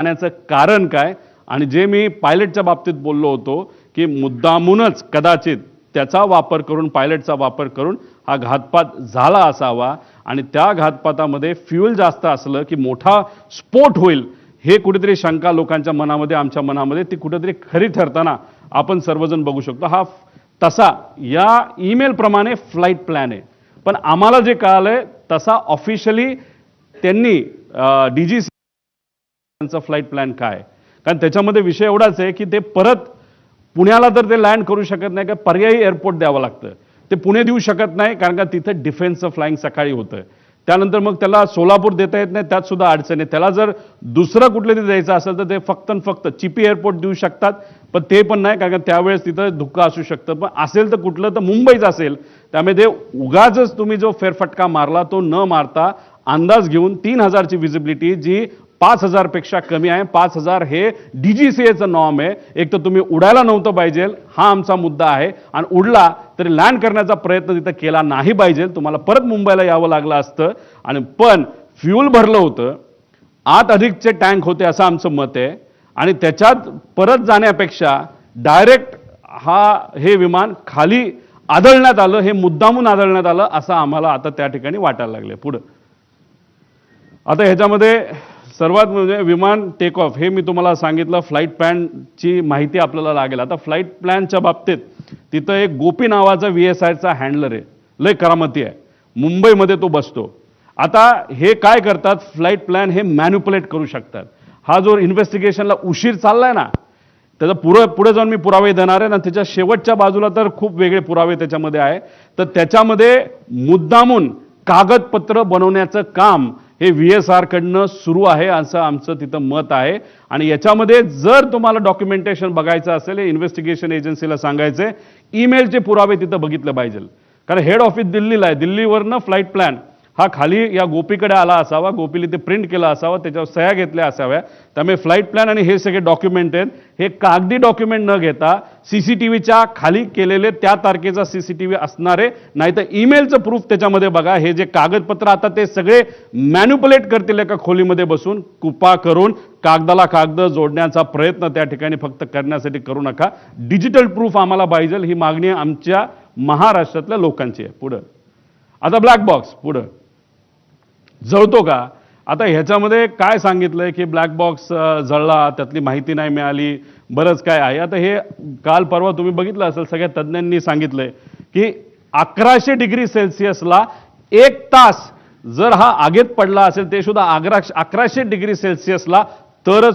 जाण्याचं कारण काय आणि जे मी पायलटच्या बाबतीत बोललो होतो की मुद्दामूनच कदाचित त्याचा वापर करून पायलटचा वापर करून हा घातपात झाला असावा आणि त्या घातपातामध्ये फ्यूल जास्त असलं की मोठा स्फोट होईल हे कुठेतरी शंका लोकांच्या मनामध्ये आमच्या मनामध्ये ती कुठेतरी खरी ठरताना आपण सर्वजण बघू शकतो। हा तसा या ईमेल प्रमाणे फ्लाइट प्लॅन आहे, पण आम्हाला जे कळालंय तसा ऑफिशियली त्यांनी डीजी त्यांचा फ्लाइट प्लॅन काय, कारण त्याच्यामध्ये विषय एवढाच आहे की ते परत पुण्याला तर ते लँड करू शकत नाही, का पर्यायी एअरपोर्ट द्यावं लागतं। ते पुणे देऊ शकत नाही कारण का तिथं डिफेन्सचं फ्लाइंग सकाळी होतं, त्यानंतर मग त्याला सोलापूर देता येत नाही, त्यात सुद्धा अडचण आहे। त्याला जर दुसरं कुठलं तरी द्यायचं असेल तर ते फक्त चिपी एअरपोर्ट देऊ शकतात, पण ते पण नाही कारण त्यावेळेस तिथं धुक्का असू शकतं। पण असेल तर कुठलं तर मुंबईच असेल, त्यामुळे ते उगाच तुम्ही जो फेरफटका मारला तो न मारता अंदाज घेऊन 3000ची विजिबिलिटी जी 5000 पेक्षा कमी आहे, 5000 हे डीजीसीएचं नॉर्म आहे। एक तर तुम्ही उडायला नव्हतं पाहिजे हा आमचा मुद्दा आहे, आणि उडला तरी लँड करण्याचा प्रयत्न तिथं केला नाही पाहिजे, तुम्हाला परत मुंबईला यावं लागलं असतं। आणि पण फ्यूल भरलं होतं, 8 अधिकचे टँक होते असं आमचं मत आहे, आणि त्याच्यात परत जाण्यापेक्षा डायरेक्ट हे विमान खाली आदळण्यात आलं, हे मुद्दामून आदळण्यात आलं असं आम्हाला आता त्या ठिकाणी वाटायला लागले। पुढं आता ह्याच्यामध्ये सर्वात म्हणजे विमान टेक ऑफ हे मी तुम्हाला सांगितलं, फ्लाइट प्लॅनची माहिती आपल्याला लागेल। आता फ्लाइट प्लॅनच्या बाबतीत तिथं एक गोपी नावाचा VSIचा हँडलर आहे, लय करामती आहे, मुंबईमध्ये तो बसतो। आता हे काय करतात, फ्लाइट प्लॅन हे मॅन्युपुलेट करू शकतात। हा जो इन्व्हेस्टिगेशनला उशीर चाललाय ना, त्याचा पुढे जाऊन मी पुरावे देणार आहे ना, त्याच्या शेवटच्या बाजूला तर खूप वेगळे पुरावे त्याच्यामध्ये आहे। तर त्याच्यामध्ये मुद्दामून कागदपत्र बनवण्याचं काम हे VSR कडनं सुरू आहे असं आमचं तिथं मत आहे। आणि याच्यामध्ये जर तुम्हाला डॉक्युमेंटेशन बघायचं असेल, इन्व्हेस्टिगेशन एजन्सीला सांगायचे ईमेलचे पुरावे तिथं बघितले पाहिजे, कारण हेड ऑफिस दिल्लीला आहे, दिल्लीवरनं फ्लाइट प्लॅन हा खाली या गोपीकडे आला असावा, गोपीला ते प्रिंट केला असावा, त्याच्यावर सह्या घेतल्या असाव्या। त्यामुळे फ्लाइट प्लॅन आणि हे सगळे डॉक्युमेंट आहेत, हे कागदी डॉक्युमेंट न घेता CCTVच्या खाली केलेले त्या तारखेचा CCTV असणारे, नाही तर ईमेलचं प्रूफ त्याच्यामध्ये बघा। हे जे कागदपत्र आता ते सगळे मॅन्युपुलेट करतील एका खोलीमध्ये बसून, कुपा करून कागदाला कागद जोडण्याचा प्रयत्न त्या ठिकाणी फक्त करण्यासाठी करू नका। डिजिटल प्रूफ आम्हाला पाहिजे, ही मागणी आमच्या महाराष्ट्रातल्या लोकांची आहे। पुढं आता ब्लॅक बॉक्स पुढं जळतो का? आता ह्याच्यामध्ये काय सांगितलंय की ब्लॅक बॉक्स जळला, त्यातली माहिती नाही मिळाली, बरंच काय आहे। आता हे काल परवा तुम्ही बघितलं असेल, सगळ्या तज्ज्ञांनी सांगितलंय की 1100 डिग्री सेल्सिअसला 1 तास जर हा आगीत पडला असेल, ते सुद्धा 1100 डिग्री सेल्सिअसला, तरच